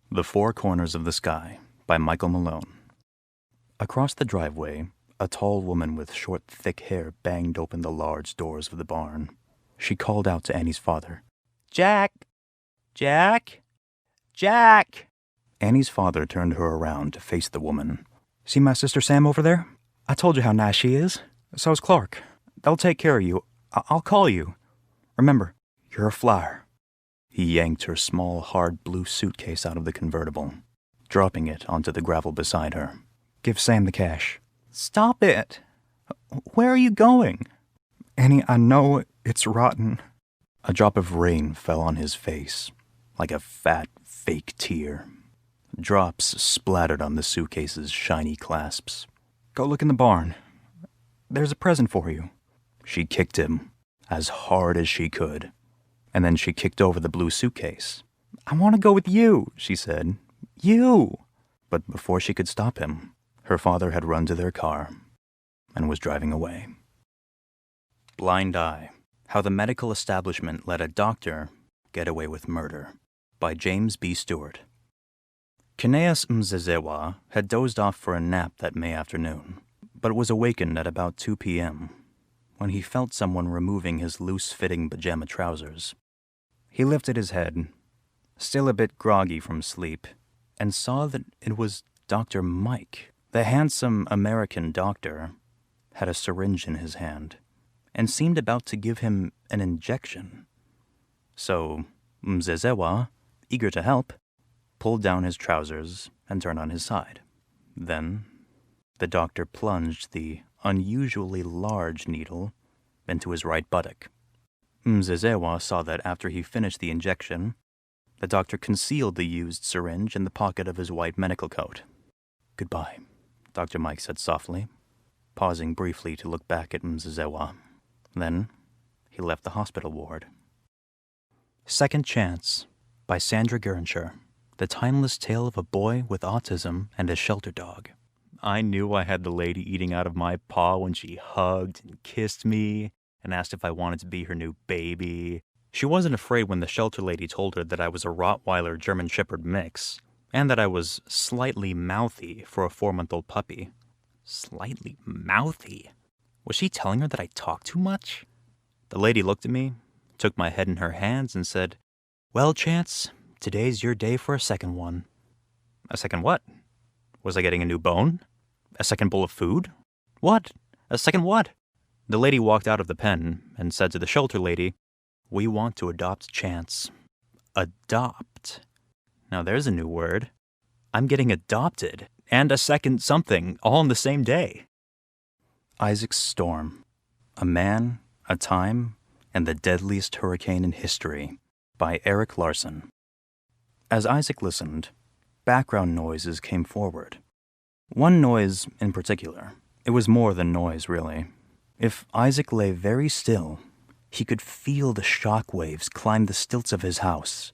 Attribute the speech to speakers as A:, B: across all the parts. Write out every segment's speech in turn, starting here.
A: The Four Corners of the Sky by Michael Malone. Across the driveway, a tall woman with short, thick hair banged open the large doors of the barn. She called out to Annie's father. "Jack! Jack! Jack!" Annie's father turned her around to face the woman. "See my sister Sam over there? I told you how nice she is. So's Clark. They'll take care of you. I'll call you. Remember, you're a flyer." He yanked her small, hard blue suitcase out of the convertible, dropping it onto the gravel beside her. "Give Sam the cash." "Stop it! Where are you going?" "Annie, I know it's rotten." A drop of rain fell on his face, like a fat, fake tear. Drops splattered on the suitcase's shiny clasps. "Go look in the barn. There's a present for you." She kicked him as hard as she could, and then she kicked over the blue suitcase. "I want to go with you," she said. "You!" But before she could stop him, her father had run to their car and was driving away. Blind Eye: How the Medical Establishment Let a Doctor Get Away with Murder by James B. Stewart. Kineas Mzezewa had dozed off for a nap that May afternoon, but was awakened at about 2 p.m. when he felt someone removing his loose-fitting pajama trousers. He lifted his head, still a bit groggy from sleep, and saw that it was Dr. Mike. The handsome American doctor had a syringe in his hand and seemed about to give him an injection. So Mzezewa, eager to help, pulled down his trousers and turned on his side. Then the doctor plunged the unusually large needle into his right buttock. Mzezewa saw that after he finished the injection, the doctor concealed the used syringe in the pocket of his white medical coat. "Goodbye," Dr. Mike said softly, pausing briefly to look back at Mzezewa. Then he left the hospital ward. Second Chance by Sandra Gerncher. The timeless tale of a boy with autism and a shelter dog. I knew I had the lady eating out of my paw when she hugged and kissed me and asked if I wanted to be her new baby. She wasn't afraid when the shelter lady told her that I was a Rottweiler German Shepherd mix and that I was slightly mouthy for a 4-month-old puppy. Slightly mouthy? Was she telling her that I talk too much? The lady looked at me, took my head in her hands, and said, "Well, Chance, today's your day for a second one." A second what? Was I getting a new bone? A second bowl of food? What? A second what? The lady walked out of the pen and said to the shelter lady, "We want to adopt Chance." Adopt? Now there's a new word. I'm getting adopted, and a second something, all on the same day. Isaac's Storm. A Man, a Time, and the Deadliest Hurricane in History by Eric Larson. As Isaac listened, background noises came forward. One noise in particular. It was more than noise, really. If Isaac lay very still, he could feel the shock waves climb the stilts of his house,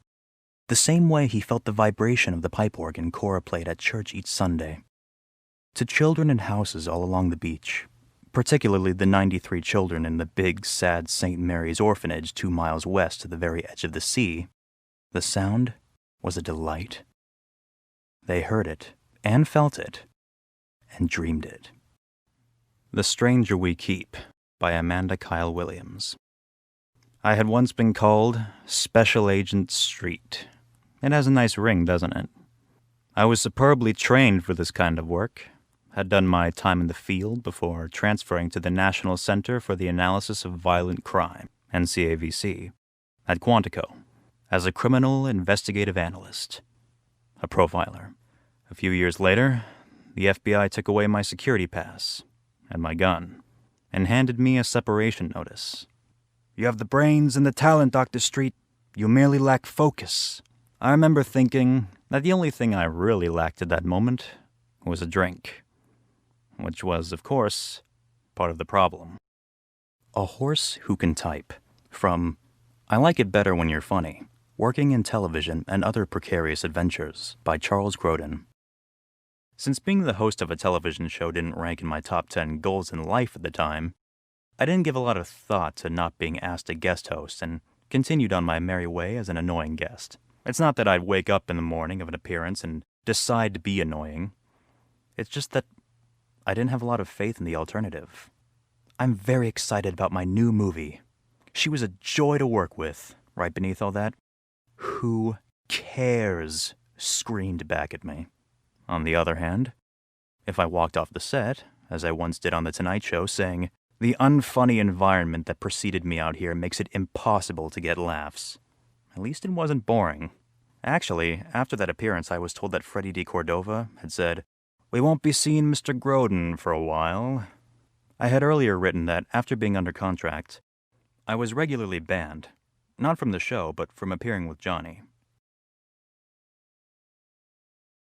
A: the same way he felt the vibration of the pipe organ Cora played at church each Sunday. To children in houses all along the beach, particularly the 93 children in the big, sad St. Mary's orphanage 2 miles west to the very edge of the sea, the sound was a delight. They heard it, and felt it, and dreamed it. The Stranger We Keep by Amanda Kyle Williams. I had once been called Special Agent Street. It has a nice ring, doesn't it? I was superbly trained for this kind of work, had done my time in the field before transferring to the National Center for the Analysis of Violent Crime, NCAVC, at Quantico, as a criminal investigative analyst, a profiler. A few years later, the FBI took away my security pass and my gun, and handed me a separation notice. "You have the brains and the talent, Dr. Street. You merely lack focus." I remember thinking that the only thing I really lacked at that moment was a drink, which was, of course, part of the problem. A Horse Who Can Type, from I Like It Better When You're Funny, Working in Television and Other Precarious Adventures by Charles Grodin. Since being the host of a television show didn't rank in my top 10 goals in life at the time, I didn't give a lot of thought to not being asked to guest host and continued on my merry way as an annoying guest. It's not that I'd wake up in the morning of an appearance and decide to be annoying. It's just that I didn't have a lot of faith in the alternative. I'm very excited about my new movie. She was a joy to work with. Right beneath all that, "Who cares?" screamed back at me. On the other hand, if I walked off the set, as I once did on The Tonight Show, saying, "The unfunny environment that preceded me out here makes it impossible to get laughs," at least it wasn't boring. Actually, after that appearance, I was told that Freddie D. Cordova had said, "We won't be seeing Mr. Grodin for a while." I had earlier written that after being under contract, I was regularly banned, not from the show, but from appearing with Johnny.